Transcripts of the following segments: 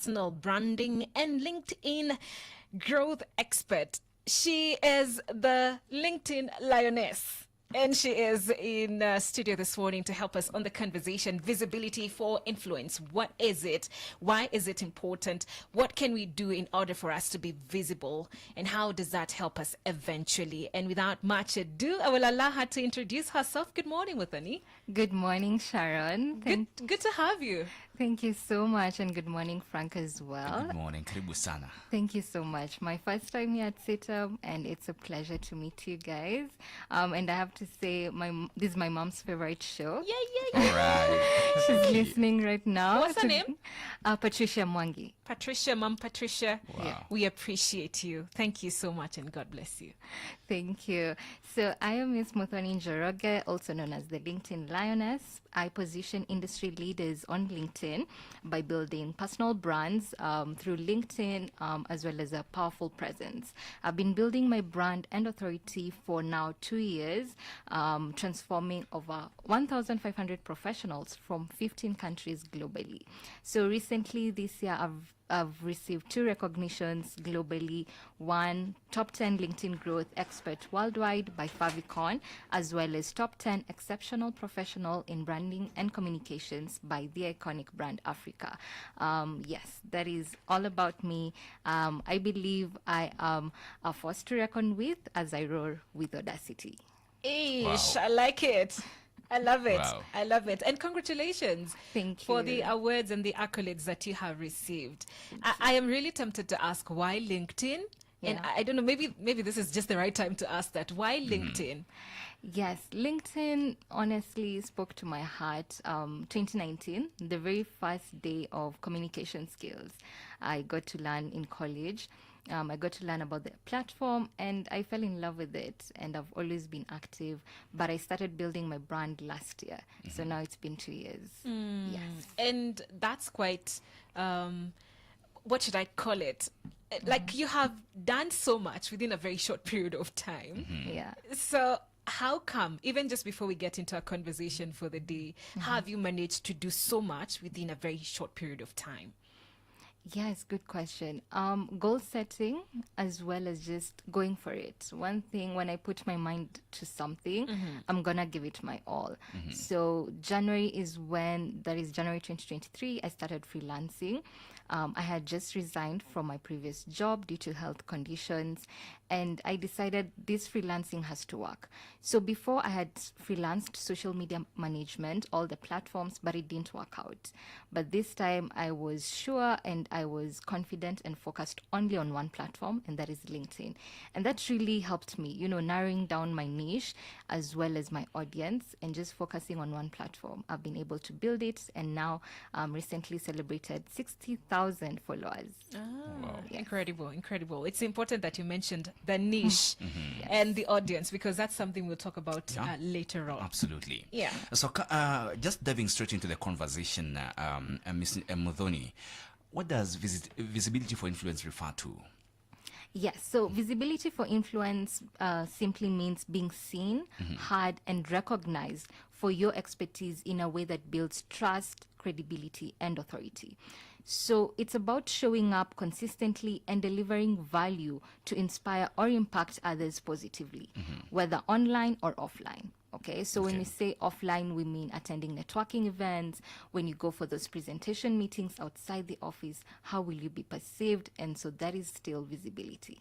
personal branding and LinkedIn growth expert. She is the LinkedIn lioness. And she is in studio this morning to help us on the conversation, visibility for influence. What is it? Why is it important? What can we do in order for us to be visible? And how does that help us eventually? And without much ado, I will allow her to introduce herself. Good morning, Muthoni. Good morning, Sharon. Good to have you. Thank you so much, and good morning, Frank, as well. Good morning, karibu sana. Thank you so much. My first time here at CITAM, and it's a pleasure to meet you guys. And I have to say, this is my mom's favorite show. Yeah. All right. She's listening right now. What's her name? Patricia Mwangi. Patricia, Mom Patricia. Wow. We appreciate you. Thank you so much, and God bless you. Thank you. So I am Miss Muthoni Njoroge, also known as the LinkedIn Lioness. I position industry leaders on LinkedIn by building personal brands through LinkedIn, as well as a powerful presence. I've been building my brand and authority for now 2 years, transforming over 1,500 professionals from 15 countries globally. So recently this year, I've received 2 recognitions globally. One, Top 10 LinkedIn Growth Expert Worldwide by Favicon, as well as Top 10 Exceptional Professional in Branding and Communications by the iconic brand Africa. Yes, that is all about me. I believe I am a force to reckon with as I roar with audacity. Ish, Wow. I like it. I love it. Wow. I love it. And congratulations Thank for you. the awards and the accolades that you have received. I am really tempted to ask why LinkedIn? And Yeah. I don't know, maybe this is just the right time to ask that. Why LinkedIn? Yes, LinkedIn honestly spoke to my heart. 2019, the very first day of communication skills I got to learn in college. I got to learn about the platform and I fell in love with it. And I've always been active, but I started building my brand last year. So now it's been 2 years. Yes. And that's quite, what should I call it? Like you have done so much within a very short period of time. Yeah. So how come, even just before we get into our conversation for the day, how have you managed to do so much within a very short period of time? Yes, good question. Goal setting as well as just going for it. One thing, when I put my mind to something, I'm gonna give it my all. So January is when, that is January 2023, I started freelancing. I had just resigned from my previous job due to health conditions, and I decided this freelancing has to work. So before I had freelanced social media management, all the platforms, but it didn't work out. But this time I was sure and I was confident and focused only on one platform, and that is LinkedIn. And that really helped me, narrowing down my niche as well as my audience and just focusing on one platform. I've been able to build it, and now recently celebrated 60,000 followers. Wow. Incredible. It's important that you mentioned the niche and the audience, because that's something we'll talk about Yeah. later on. Absolutely. Yeah. So, just diving straight into the conversation, Ms. Muthoni, what does visibility for influence refer to? Yes, so visibility for influence simply means being seen, heard, and recognized for your expertise in a way that builds trust, credibility, and authority. So it's about showing up consistently and delivering value to inspire or impact others positively, whether online or offline. Okay, so when we say offline, we mean attending networking events. When you go for those presentation meetings outside the office, how will you be perceived? And so that is still visibility.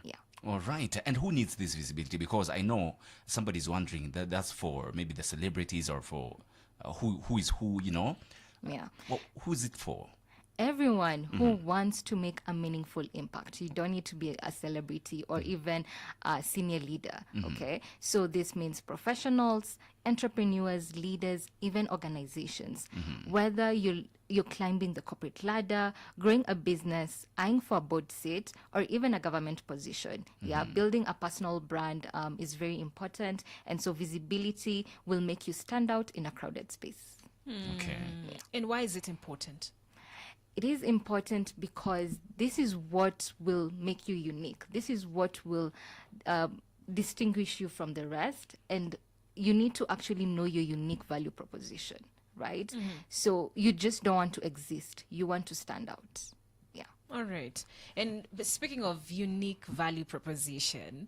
Yeah. All right. And who needs this visibility? Because I know somebody's wondering that that's for maybe the celebrities or for who is who, Yeah. Well, who's it for? Everyone who wants to make a meaningful impact. You don't need to be a celebrity or even a senior leader. Okay, so this means professionals, entrepreneurs, leaders, even organizations. Whether you're climbing the corporate ladder, growing a business, eyeing for a board seat, or even a government position. Yeah, building a personal brand is very important, and so visibility will make you stand out in a crowded space. Okay. And why is it important? It is important because this is what will make you unique. This is what will distinguish you from the rest. And you need to actually know your unique value proposition, right? So you just don't want to exist. You want to stand out. All right. And speaking of unique value proposition,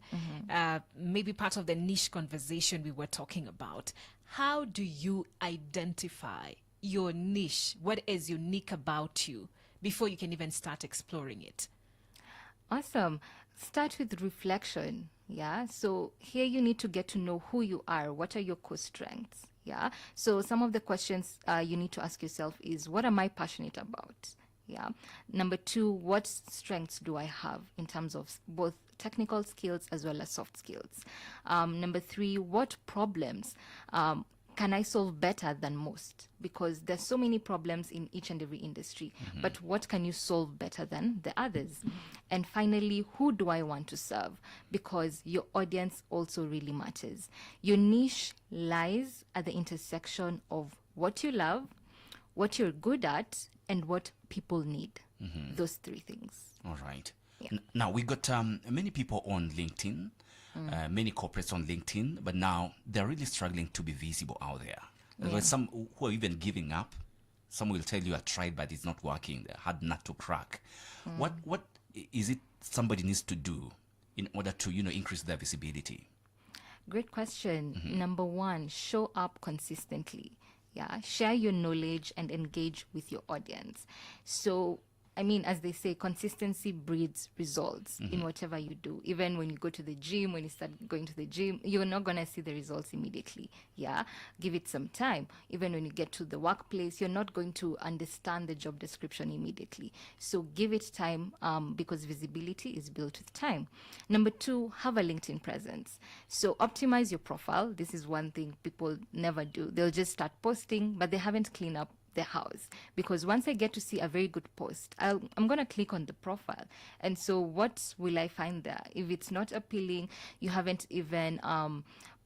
maybe part of the niche conversation we were talking about, how do you identify your niche? What is unique about you before you can even start exploring it? Awesome. Start with reflection. Yeah. So here you need to get to know who you are. What are your core strengths? Yeah. So some of the questions you need to ask yourself is, what am I passionate about? Yeah. Number two, what strengths do I have in terms of both technical skills as well as soft skills? Number three, what problems can I solve better than most? Because there's so many problems in each and every industry, but what can you solve better than the others? And finally, who do I want to serve? Because your audience also really matters. Your niche lies at the intersection of what you love, what you're good at, and what people need. Those three things. All right. Yeah. Now, we got many people on LinkedIn, many corporates on LinkedIn, but now they're really struggling to be visible out there. There's some who are even giving up. Some will tell you, I tried, but it's not working. They're hard nut to crack. What is it somebody needs to do in order to, increase their visibility? Great question. Number one, show up consistently. Yeah, share your knowledge and engage with your audience. So, I mean, as they say, consistency breeds results in whatever you do. Even when you go to the gym, when you start going to the gym, you're not going to see the results immediately. Yeah, give it some time. Even when you get to the workplace, you're not going to understand the job description immediately. So give it time because visibility is built with time. Number two, have a LinkedIn presence. So optimize your profile. This is one thing people never do. They'll just start posting, but they haven't cleaned up the house, because once I get to see a very good post, I'm going to click on the profile. And so what will I find there? If it's not appealing, you haven't even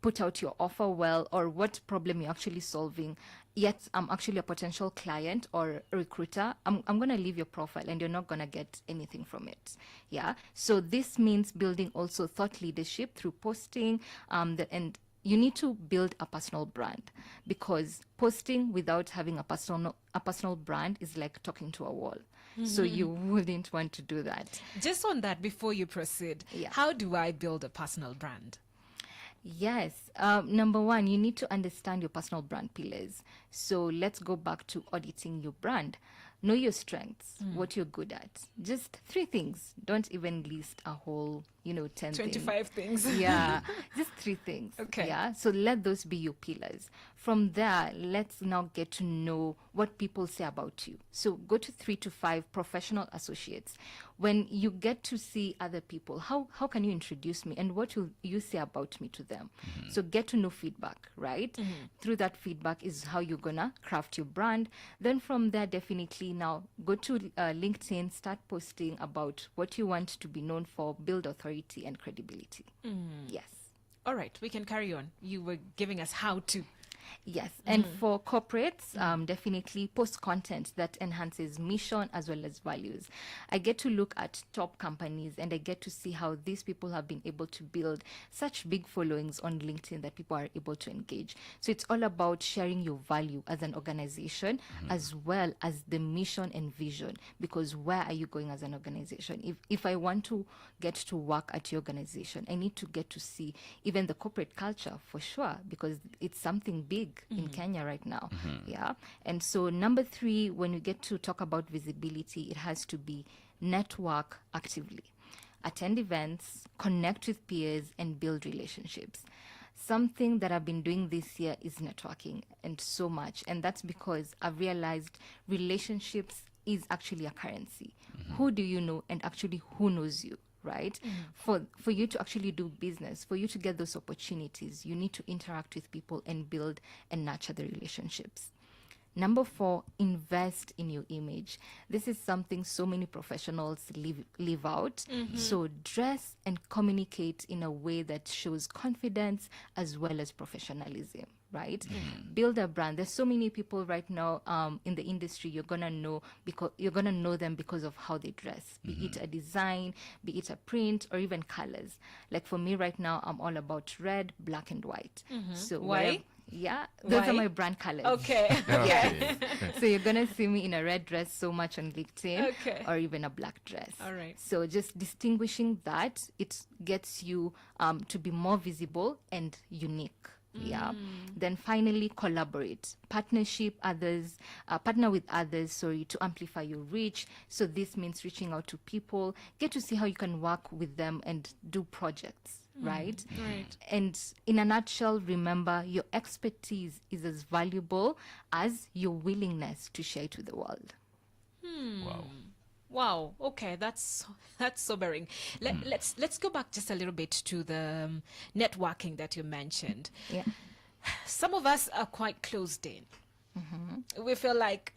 put out your offer well, or what problem you're actually solving, yet I'm actually a potential client or a recruiter, I'm going to leave your profile and you're not going to get anything from it. Yeah. So this means building also thought leadership through posting and you need to build a personal brand, because posting without having a personal brand is like talking to a wall. So you wouldn't want to do that. Just on that, before you proceed, Yeah. how do I build a personal brand? Yes. Number one, you need to understand your personal brand pillars. So let's go back to auditing your brand. Know your strengths, what you're good at. Just 3 things. Don't even list a whole, 10 25 things. Yeah, just 3 things. Okay. Yeah, so let those be your pillars. From there, let's now get to know what people say about you. So go to 3 to 5 professional associates. When you get to see other people, how can you introduce me and what will you say about me to them? So get to know feedback, right? Through that feedback is how you're gonna craft your brand. Then from there, definitely now go to LinkedIn, start posting about what you want to be known for, build authority and credibility. Yes. All right, we can carry on. You were giving us how to. Yes, and for corporates, definitely post content that enhances mission as well as values. I get to look at top companies and I get to see how these people have been able to build such big followings on LinkedIn that people are able to engage. So it's all about sharing your value as an organization as well as the mission and vision, because where are you going as an organization? If I want to get to work at your organization, I need to get to see even the corporate culture for sure, because it's something big in Kenya right now. Yeah. And so number 3, when you get to talk about visibility, it has to be network actively. Attend events, connect with peers, and build relationships. Something that I've been doing this year is networking, and so much. And that's because I've realized relationships is actually a currency. Who do you know, and actually who knows you? Right? For you to actually do business, for you to get those opportunities, you need to interact with people and build and nurture the relationships. Number 4, invest in your image. This is something so many professionals leave out. So dress and communicate in a way that shows confidence as well as professionalism, right? Build a brand. There's so many people right now in the industry you're gonna know them because of how they dress, be it a design, be it a print, or even colors. Like for me right now, I'm all about red, black, and white. So Why? Yeah, those Why? are my brand colors. Okay. Okay. So you're gonna see me in a red dress so much on LinkedIn, Okay. or even a black dress. All right. So just distinguishing that, it gets you to be more visible and unique. Yeah. Then finally, collaborate, partner with others. Sorry, to amplify your reach. So this means reaching out to people, get to see how you can work with them and do projects. Right? Right. And in a nutshell, remember your expertise is as valuable as your willingness to share it with the world. Wow. Wow. Okay, that's sobering. Let's go back just a little bit to the networking that you mentioned. Yeah. Some of us are quite closed in. We feel like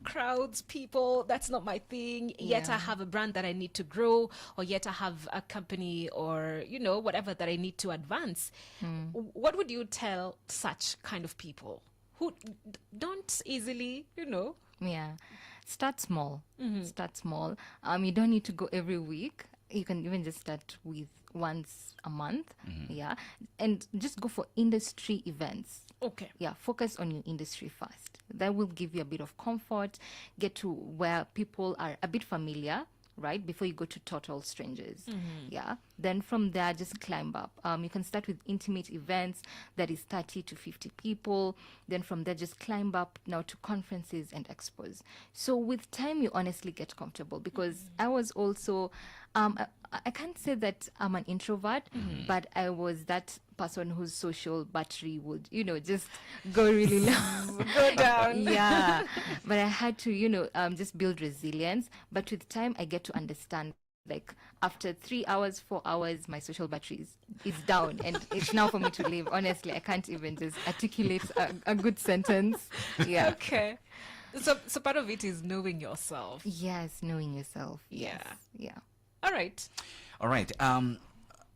crowds, people, that's not my thing. Yet I Yeah. have a brand that I need to grow, or yet I have a company, or whatever that I need to advance. What would you tell such kind of people who don't easily, Yeah. Start small. Start small. You don't need to go every week. You can even just start with once a month. Yeah. And just go for industry events. Okay. Yeah, focus on your industry first. That will give you a bit of comfort, get to where people are a bit familiar, right? Before you go to total strangers. Yeah. Then from there, just climb up. You can start with intimate events that is 30 to 50 people. Then from there, just climb up now to conferences and expos. So with time, you honestly get comfortable, because I was also, I can't say that I'm an introvert, but I was that person whose social battery would, just go really low. Go down. Yeah. But I had to, just build resilience. But with time, I get to understand, like, after 3 hours, 4 hours, my social battery is down, and it's now for me to leave. Honestly, I can't even just articulate a good sentence. Yeah. Okay. So part of it is knowing yourself. Yes, knowing yourself. Yes. Yeah. Yeah. All right. All right.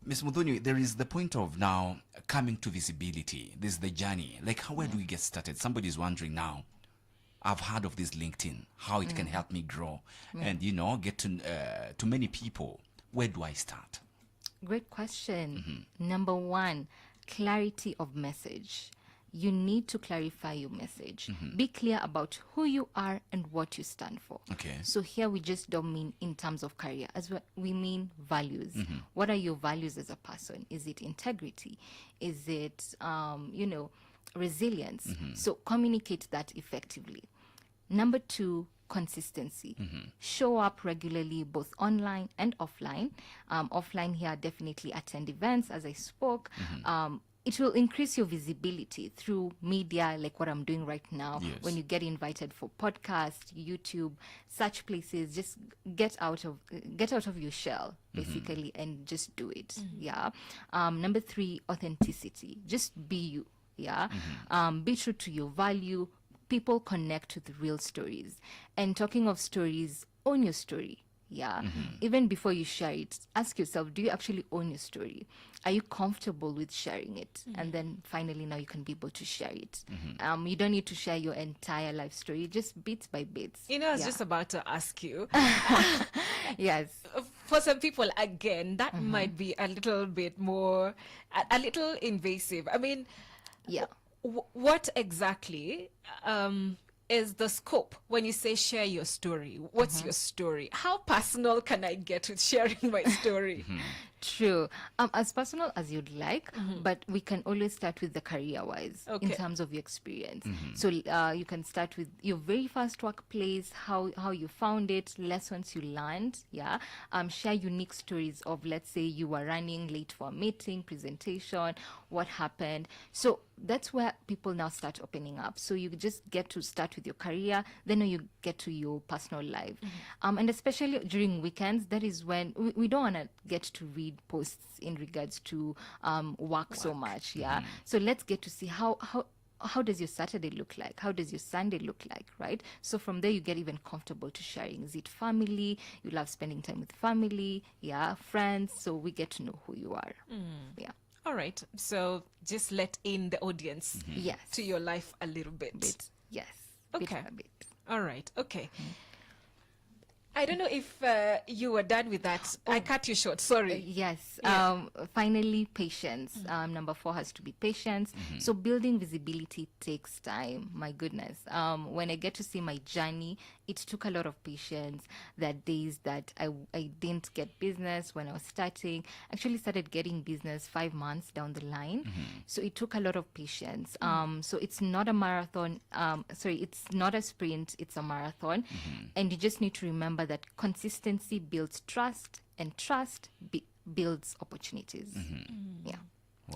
Ms. Muthoni, there is the point of now coming to visibility. This is the journey. Like, where do we get started? Somebody's wondering now. I've heard of this LinkedIn, how it can help me grow and, get to many people. Where do I start? Great question. Number one, clarity of message. You need to clarify your message. Be clear about who you are and what you stand for. Okay. So here we just don't mean in terms of career, as we mean values. What are your values as a person? Is it integrity? Is it, resilience? So communicate that effectively. Number two, consistency. Show up regularly, both online and offline. Offline here, definitely attend events, as I spoke. It will increase your visibility through media, like what I'm doing right now. Yes. When you get invited for podcasts, YouTube, such places, just get out of your shell, basically, and just do it. Yeah. Number three, authenticity. Just be you. Yeah. Be true to your value. People connect with real stories. And talking of stories, own your story. Yeah. Even before you share it, ask yourself, do you actually own your story? Are you comfortable with sharing it? And then finally, now you can be able to share it. You don't need to share your entire life story, just bits by bits. I was just about to ask you. Yes. For some people, again, that might be a little bit more, a little invasive. I mean, Yeah. what exactly is the scope when you say share your story? What's your story? How personal can I get with sharing my story? True. As personal as you'd like, but we can always start with the career-wise in Okay. terms of your experience. So you can start with your very first workplace, how you found it, lessons you learned. Yeah. Share unique stories of, let's say, you were running late for a meeting, presentation, what happened. So that's where people now start opening up. So you just get to start with your career, then you get to your personal life. And especially during weekends, that is when we don't want to get to read posts in regards to work so much. Yeah. So let's get to see how does your Saturday look like? How does your Sunday look like, right? So from there, you get even comfortable to sharing. Is it family? You love spending time with family, yeah, friends. So we get to know who you are. Yeah. All right. So just let in the audience Yes. to your life a little bit. Bit. Yes. Okay. Bit by bit. All right. Okay. I don't know if you were done with that. I cut you short. Sorry. Yes. Yeah. Finally, patience. Number 4 has to be patience. So building visibility takes time. My goodness. When I get to see my journey, it took a lot of patience. There are days that I didn't get business when I was starting. Actually started getting business 5 months down the line. So it took a lot of patience. So it's not a marathon. It's not a sprint. It's a marathon. And you just need to remember that consistency builds trust, and trust builds opportunities. Yeah.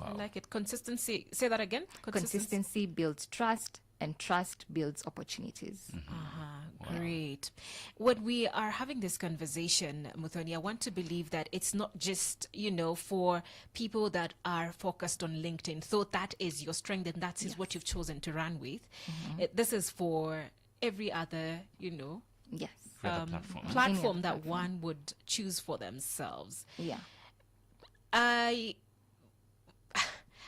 I like it. Consistency. Say that again. Consistency builds trust, and trust builds opportunities. Great. When we are having this conversation, Muthoni, I want to believe that it's not just, for people that are focused on LinkedIn. So that is your strength and that is what you've chosen to run with. This is for every other, Yes. platform that one would choose for themselves. Yeah. I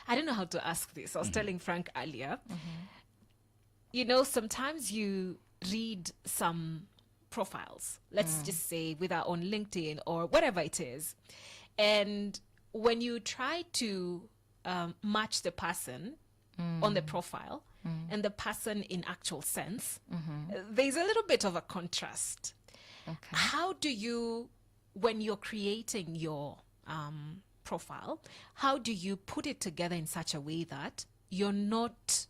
don't know how to ask this. I was telling Frank earlier. Sometimes you read some profiles, let's just say whether on LinkedIn or whatever it is, and when you try to match the person on the profile and the person in actual sense, there's a little bit of a contrast. Okay. How do you, when you're creating your profile, how do you put it together in such a way that you're not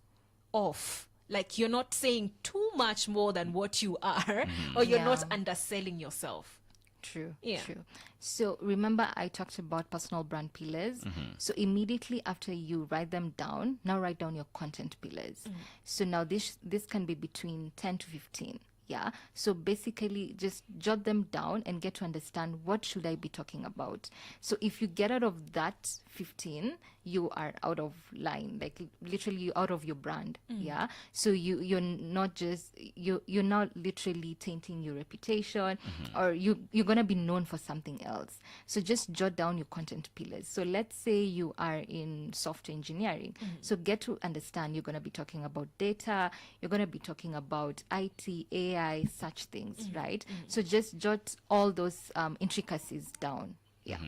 off? Like you're not saying too much more than what you are, or you're not underselling yourself. True. Yeah. True. So remember I talked about personal brand pillars. So immediately after you write them down, now write down your content pillars. So now this can be between 10 to 15. Yeah. So basically just jot them down and get to understand what should I be talking about. So if you get out of that 15, you are out of line, like literally you're out of your brand. Yeah. So you're not just you're not literally tainting your reputation, or you're gonna be known for something else. So just jot down your content pillars. So let's say you are in software engineering. So get to understand you're gonna be talking about data, you're gonna be talking about IT, AI, such things, right? So just jot all those intricacies down. Yeah.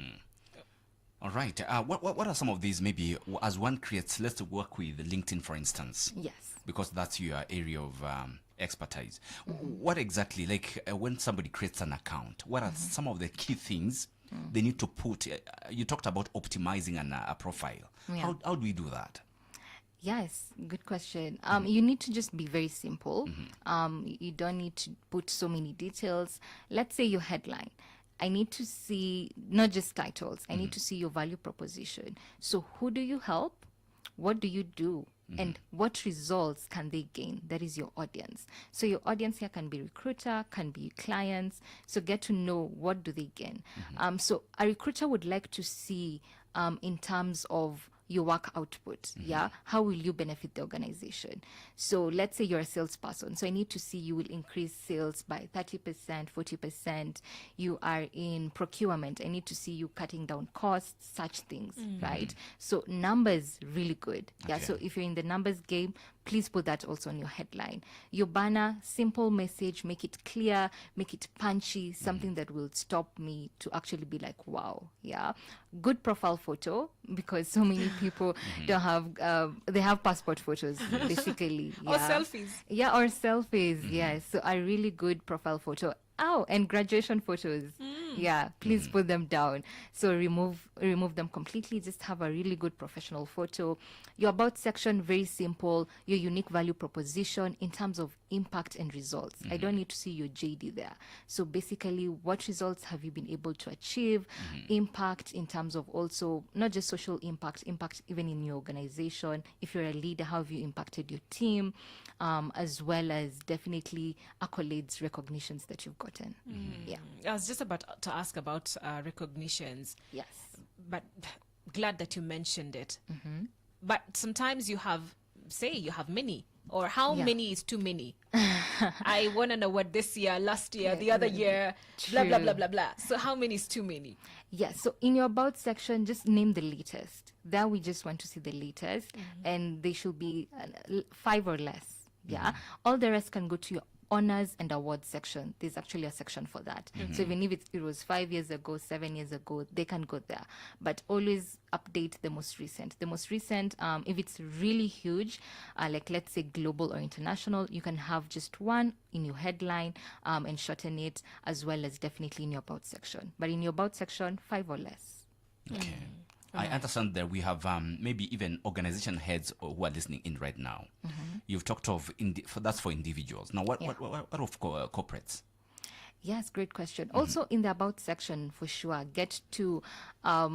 All right. What are some of these? Maybe as one creates, let's work with LinkedIn, for instance. Yes. Because that's your area of expertise. What exactly, like when somebody creates an account, what are some of the key things they need to put? You talked about optimizing a profile. Yeah. How do we do that? Yes, good question. You need to just be very simple. You don't need to put so many details. Let's say your headline. I need to see not just titles. I need to see your value proposition. So who do you help? What do you do? And what results can they gain? That is your audience. So your audience here can be recruiter, can be clients. So get to know what do they gain. So a recruiter would like to see in terms of your work output. Yeah. How will you benefit the organization? So let's say you're a salesperson. So I need to see you will increase sales by 30%, 40%. You are in procurement. I need to see you cutting down costs, such things, right? So numbers, really good. Yeah. Okay. So if you're in the numbers game, please put that also on your headline. Your banner, simple message, make it clear, make it punchy, something that will stop me to actually be like, wow, yeah. Good profile photo, because so many people don't have, they have passport photos, basically. Or selfies. Yeah, or selfies, yes. So a really good profile photo. Oh, and graduation photos. Yeah, please put them down. So remove them completely. Just have a really good professional photo. Your about section, very simple. Your unique value proposition in terms of impact and results. I don't need to see your JD there. So basically, what results have you been able to achieve? Impact in terms of also not just social impact even in your organization. If you're a leader, how have you impacted your team? As well as definitely accolades, recognitions that you've gotten. Yeah. I was just about to ask about recognitions. Yes. But glad that you mentioned it. But sometimes you have many, or how many is too many? I want to know what this year, last year, the other year, blah, blah, True. blah, blah, blah. So how many is too many? Yes. So in your about section, just name the latest. There we just want to see the latest, and they should be 5 or less. Yeah. All the rest can go to your honors and awards section. There's actually a section for that. So even if it was 5 years ago, 7 years ago, they can go there. But always update the most recent. The most recent, if it's really huge, like let's say global or international, you can have just one in your headline and shorten it, as well as definitely in your about section. But in your about section, 5 or less. Okay. I understand that we have maybe even organization heads who are listening in right now. You've talked of that's for individuals. Now, what of corporates? Yes, great question. Also in the about section, for sure, get to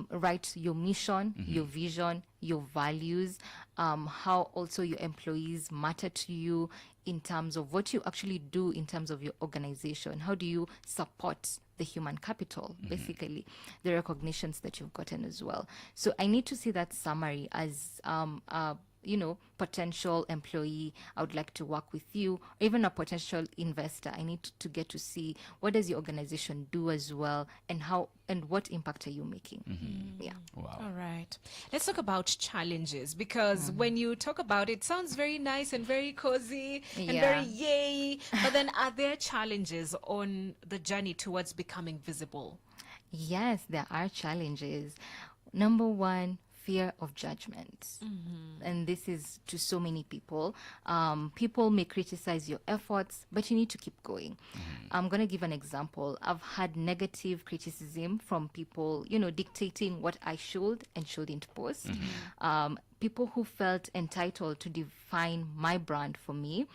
write your mission, your vision, your values, how also your employees matter to you in terms of what you actually do in terms of your organization. How do you support the human capital, basically, the recognitions that you've gotten as well. So I need to see that summary as potential employee. I would like to work with you, or even a potential investor. I need to get to see what does your organization do as well, and how and what impact are you making. Yeah. Wow. All right. Let's talk about challenges, because when you talk about it, sounds very nice and very cozy and very yay. But then are there challenges on the journey towards becoming visible? Yes, there are challenges. Number one, fear of judgment. And this is to so many people. People may criticize your efforts, but you need to keep going. I'm going to give an example. I've had negative criticism from people, dictating what I should and shouldn't post. People who felt entitled to define my brand for me.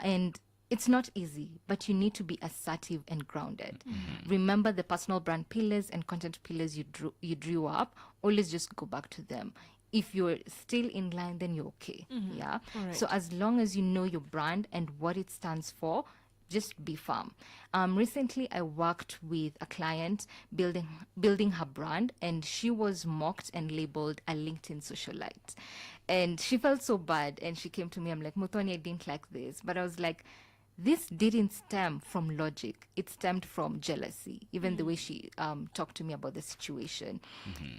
And it's not easy, but you need to be assertive and grounded. Remember the personal brand pillars and content pillars you drew up. Always just go back to them. If you're still in line, then you're okay. Yeah. Right. So as long as you know your brand and what it stands for, just be firm. Recently, I worked with a client building her brand, and she was mocked and labeled a LinkedIn socialite. And she felt so bad, and she came to me. I'm like, Muthoni, I didn't like this. But I was like, this didn't stem from logic. It stemmed from jealousy, even the way she talked to me about the situation.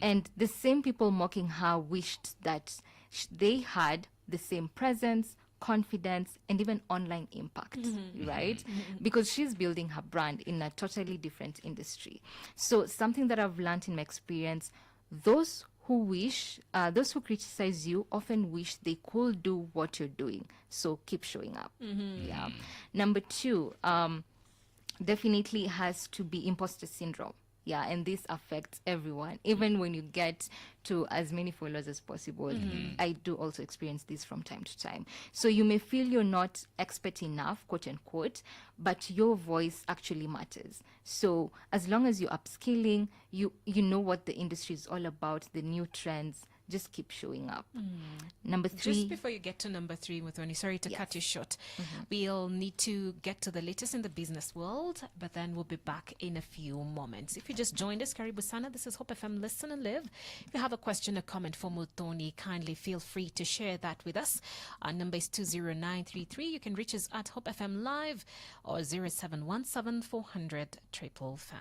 And the same people mocking her wished that they had the same presence, confidence, and even online impact, right? Because she's building her brand in a totally different industry. So something that I've learned in my experience, those who criticize you often wish they could do what you're doing. So keep showing up. Yeah. Number two, definitely has to be imposter syndrome. Yeah, and this affects everyone, even when you get to as many followers as possible. I do also experience this from time to time. So you may feel you're not expert enough, quote unquote, but your voice actually matters. So as long as you're upskilling, you know what the industry is all about, the new trends, just keep showing up. Number three. Just before you get to number three, Muthoni, sorry to cut you short. We'll need to get to the latest in the business world, but then we'll be back in a few moments. If you just joined us, Karibu Sana, this is Hope FM Listen and Live. If you have a question or comment for Muthoni, kindly feel free to share that with us. Our number is 20933. You can reach us at Hope FM Live or 0717 400 555.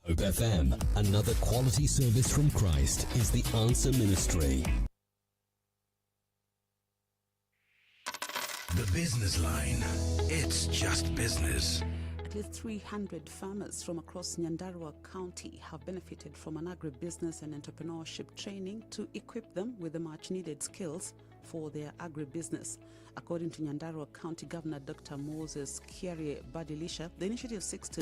Hope FM, another quality service from Christ, is the Answer Ministry. The Business Line. It's just business. At least 300 farmers from across Nyandarua County have benefited from an agribusiness and entrepreneurship training to equip them with the much-needed skills for their agribusiness. According to Nyandarua County Governor Dr. Moses Kiarie Badilisha, the initiative seeks to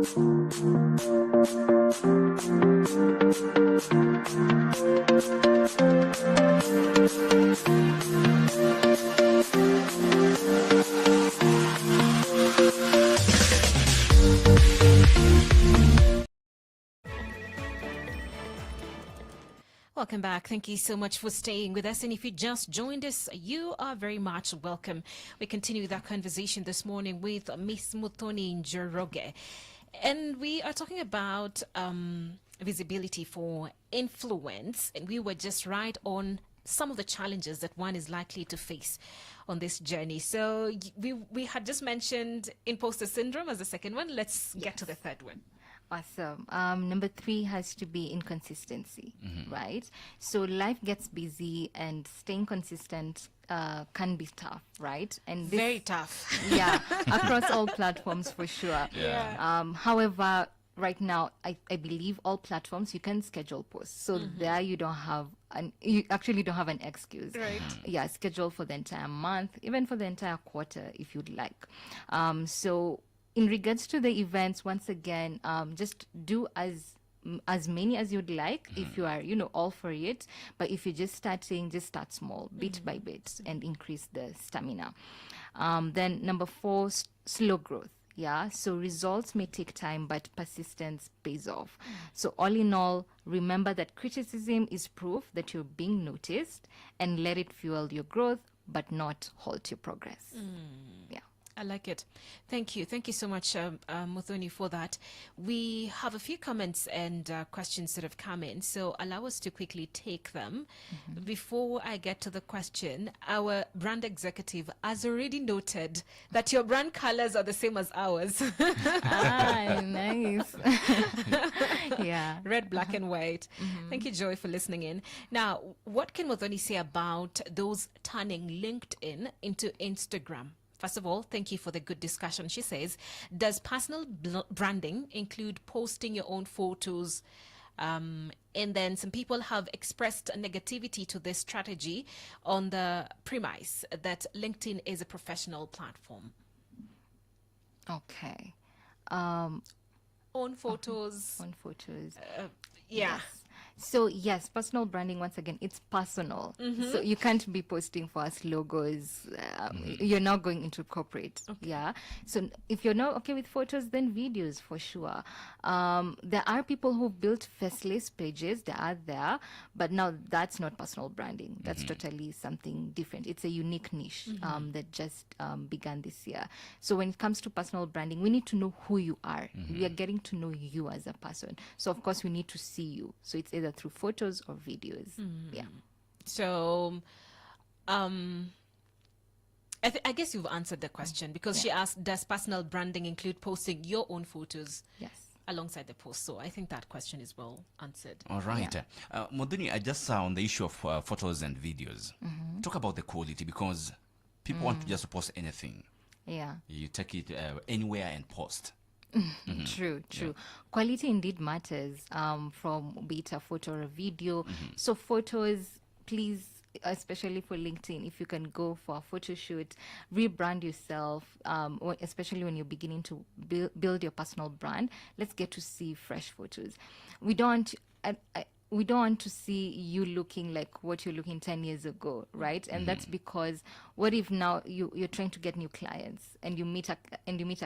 Welcome back. Thank you so much for staying with us. And if you just joined us, you are very much welcome. We continue with our conversation this morning with Miss Muthoni Njoroge. And we are talking about visibility for influence. And we were just right on some of the challenges that one is likely to face on this journey. So we had just mentioned imposter syndrome as the second one. Let's get to the third one. Awesome. Number 3 has to be inconsistency, right? So life gets busy and staying consistent can be tough, right? And this, Very tough. yeah, across all platforms for sure. Yeah. However, right now, I believe all platforms you can schedule posts. So there you actually don't have an excuse. Right. Yeah, schedule for the entire month, even for the entire quarter if you'd like. So in regards to the events, once again, just do as many as you'd like if you are, all for it. But if you're just starting, just start small, bit by bit, and increase the stamina. Then number 4, slow growth. Yeah, so results may take time, but persistence pays off. So all in all, remember that criticism is proof that you're being noticed, and let it fuel your growth, but not halt your progress. Yeah. I like it. Thank you. Thank you so much, Muthoni, for that. We have a few comments and questions that have come in, so allow us to quickly take them. Before I get to the question, our brand executive has already noted that your brand colors are the same as ours. Nice. Yeah. Red, black, and white. Thank you, Joy, for listening in. Now, what can Muthoni say about those turning LinkedIn into Instagram? First of all, thank you for the good discussion. She says, does personal branding include posting your own photos? And then some people have expressed negativity to this strategy on the premise that LinkedIn is a professional platform. Okay. Own photos. On photos. Yeah. Yes. So yes, personal branding, once again, it's personal. So you can't be posting for us logos. You're not going into corporate. Yeah. So if you're not okay with photos, then videos for sure. There are people who've built faceless pages. They are there, but now that's not personal branding. That's totally something different. It's a unique niche that just began this year. So when it comes to personal branding, we need to know who you are. We are getting to know you as a person. So of course we need to see you. So it's either through photos or videos. Yeah. So, I guess you've answered the question because she asked, does personal branding include posting your own photos Yes. alongside the post? So I think that question is well answered. All right. Muthoni, I just on the issue of photos and videos. Talk about the quality, because people want to just post anything. Yeah. You take it anywhere and post. True. Quality indeed matters, from be it a photo or a video. So photos, please, especially for LinkedIn, if you can go for a photo shoot, rebrand yourself, especially when you're beginning to build your personal brand. Let's get to see fresh photos. We don't want to see you looking like what you're looking 10 years ago, right? And that's because what if now you're trying to get new clients and you meet a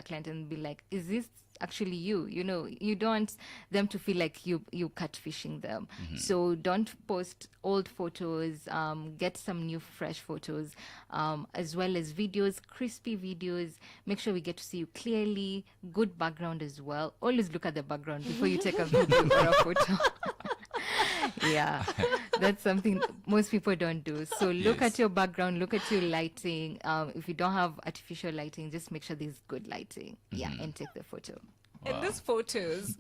client and be like, is this actually you? You don't want them to feel like you catfishing them. So don't post old photos, get some new fresh photos, as well as videos, crispy videos. Make sure we get to see you clearly, good background as well. Always look at the background before you take a video or a photo. Yeah, that's something most people don't do. So look at your background, look at your lighting. If you don't have artificial lighting, just make sure there's good lighting. Yeah, and take the photo. In these photos,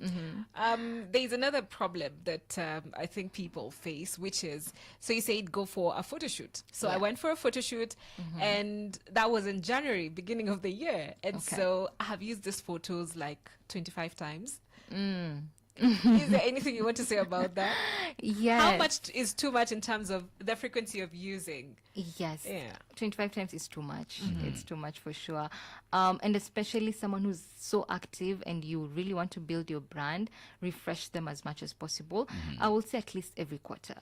there's another problem that I think people face, which is, so you said go for a photo shoot. So I went for a photo shoot, and that was in January, beginning of the year. And so I have used these photos like 25 times. Is there anything you want to say about that? Yes. How much is too much in terms of the frequency of using? Yes. Yeah. 25 times is too much. It's too much for sure. And especially someone who's so active and you really want to build your brand, refresh them as much as possible. I will say at least every quarter.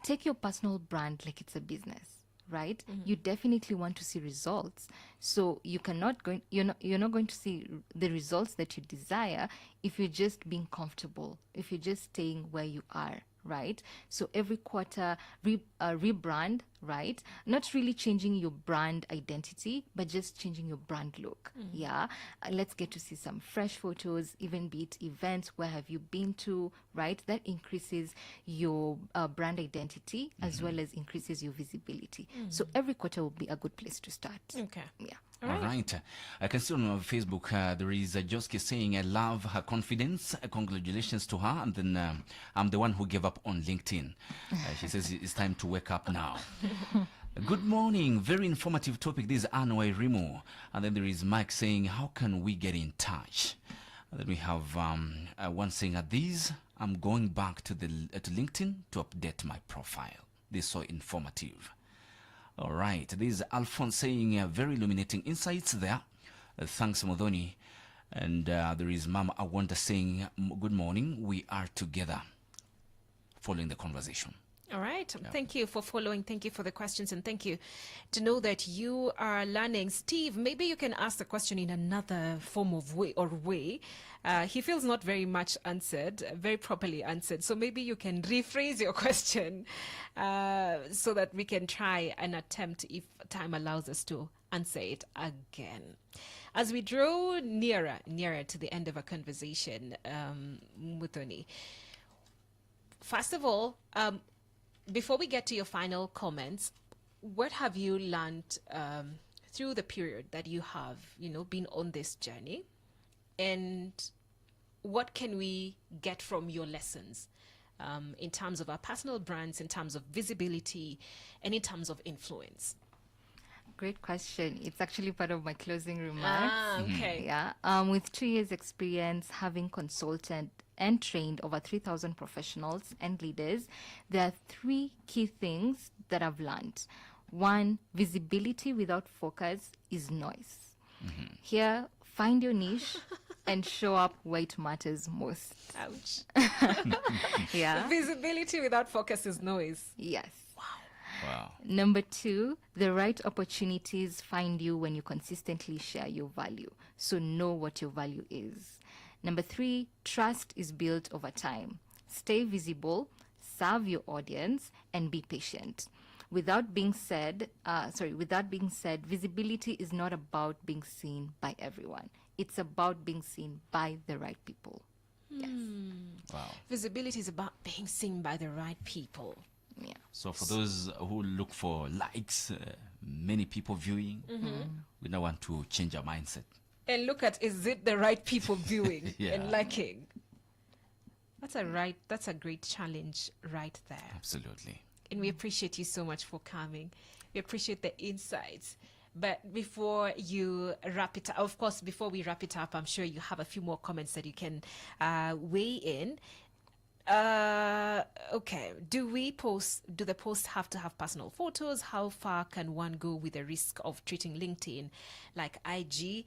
Take your personal brand like it's a business. Right, you definitely want to see results. So you're not going to see the results that you desire if you're just being comfortable, if you're just staying where you are. Right, so every quarter rebrand, right? Not really changing your brand identity, but just changing your brand look. Yeah, let's get to see some fresh photos, even be it events. Where have you been to? Right, that increases your brand identity as well as increases your visibility. So every quarter will be a good place to start. Okay. Yeah. All right. I can see on Facebook there is a Joski saying, I love her confidence. Congratulations to her. And then I'm the one who gave up on LinkedIn. She says it's time to wake up now. Good morning. Very informative topic. This is Anway Rimo. And then there is Mike saying, how can we get in touch? And then we have one saying, at these, I'm going back to to LinkedIn to update my profile. This is so informative. All right, this is Alphonse saying very illuminating insights there. Thanks, Muthoni. And there is Mama Awanda saying, good morning, we are together, following the conversation. All right. Thank you for following. Thank you for the questions. And thank you to know that you are learning. Steve, maybe you can ask the question in another form of way. He feels not very much answered, very properly answered. So maybe you can rephrase your question so that we can try and attempt, if time allows us to, answer it again. As we draw nearer to the end of our conversation, Muthoni, first of all, before we get to your final comments, what have you learned through the period that you have, been on this journey? And what can we get from your lessons in terms of our personal brands, in terms of visibility, and in terms of influence? Great question. It's actually part of my closing remarks. Okay. Yeah. With 2 years experience, having consulted and trained over 3,000 professionals and leaders, there are 3 key things that I've learned. 1, visibility without focus is noise. Here, find your niche and show up where it matters most. Ouch. Yeah. Visibility without focus is noise. Yes. Wow. Number 2, the right opportunities find you when you consistently share your value. So know what your value is. Number 3, trust is built over time. Stay visible, serve your audience, and be patient. With that being said, visibility is not about being seen by everyone. It's about being seen by the right people. Yes. Wow. Visibility is about being seen by the right people. Yeah. So for those who look for likes, many people viewing, we now want to change our mindset. And look at, is it the right people viewing Yeah. and liking? That's a great challenge right there. Absolutely. And we appreciate you so much for coming. We appreciate the insights. But before you wrap it up, of course, before we wrap it up, I'm sure you have a few more comments that you can weigh in. Okay. Do the posts have to have personal photos? How far can one go with the risk of treating LinkedIn like IG?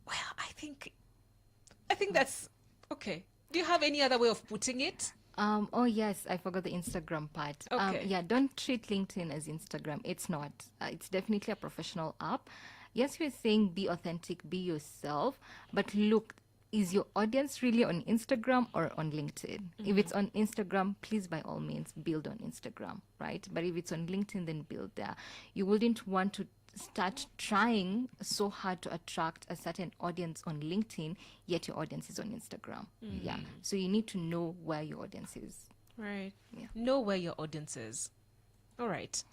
Well, I think that's okay. Do you have any other way of putting it? Oh yes, I forgot the Instagram part. Okay. Yeah, don't treat LinkedIn as Instagram. It's not. It's definitely a professional app. Yes, we're saying be authentic, be yourself, but look, is your audience really on Instagram or on LinkedIn? If it's on Instagram, please by all means build on Instagram, right? But if it's on LinkedIn, then build there. You wouldn't want to start trying so hard to attract a certain audience on LinkedIn, yet your audience is on Instagram. Yeah. So you need to know where your audience is. Right. Yeah. Know where your audience is. All right.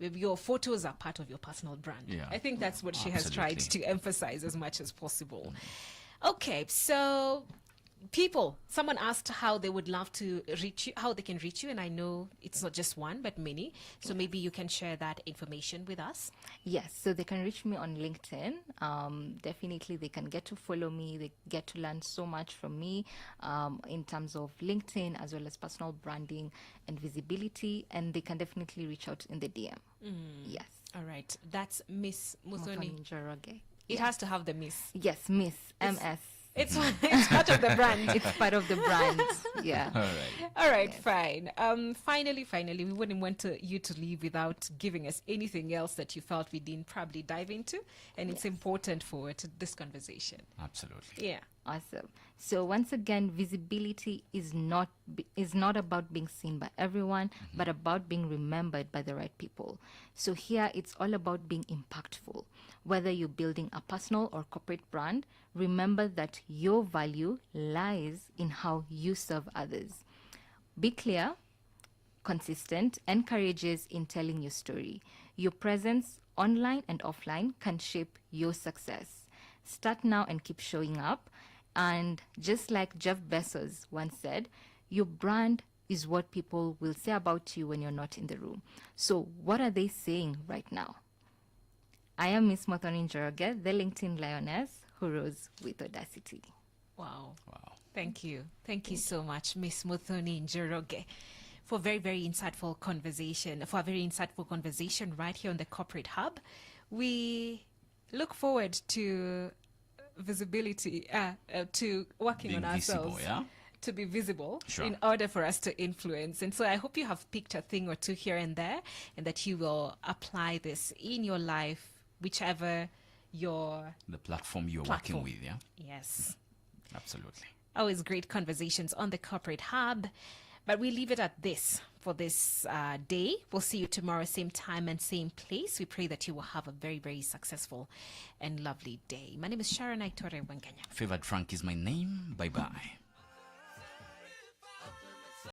Maybe your photos are part of your personal brand. Yeah. I think that's what she has tried Absolutely. to emphasize as much as possible. Okay, so someone asked how they would love to reach you, how they can reach you, and I know it's not just one but many, so maybe you can share that information with us. Yes, so they can reach me on LinkedIn. Definitely, they can get to follow me. They get to learn so much from me in terms of LinkedIn as well as personal branding and visibility. And they can definitely reach out in the DM. Yes. All right, that's Miss Muthoni. Muthoni Njoroge. It has to have the Miss. Yes, Miss MS. It's it's part of the brand. It's part of the brand. Yeah. All right. All right, fine. Finally, we wouldn't want you to leave without giving us anything else that you felt we didn't probably dive into, and it's important for this conversation. Absolutely. Yeah. Awesome. So once again, visibility is not about being seen by everyone, but about being remembered by the right people. So here it's all about being impactful. Whether you're building a personal or corporate brand, remember that your value lies in how you serve others. Be clear, consistent, and courageous in telling your story. Your presence online and offline can shape your success. Start now and keep showing up. And just like Jeff Bezos once said, your brand is what people will say about you when you're not in the room. So what are they saying right now? I am Miss Muthoni Njoroge, the LinkedIn Lioness who rose with audacity. Wow. Wow. Thank you. Thank you so much, Miss Muthoni Njoroge, for a very insightful conversation, right here on the Corporate Hub. We look forward to visibility, to working Being on ourselves. visible, yeah? To be visible Sure. in order for us to influence. And so I hope you have picked a thing or two here and there, and that you will apply this in your life, whichever your The platform you're platform. working with, yeah? Yes. Absolutely. Always great conversations on the Corporate Hub. But we leave it at this for this day. We'll see you tomorrow, same time and same place. We pray that you will have a very successful and lovely day. My name is Sharon Aitore Wanganya. Favored Frank is my name. Bye-bye.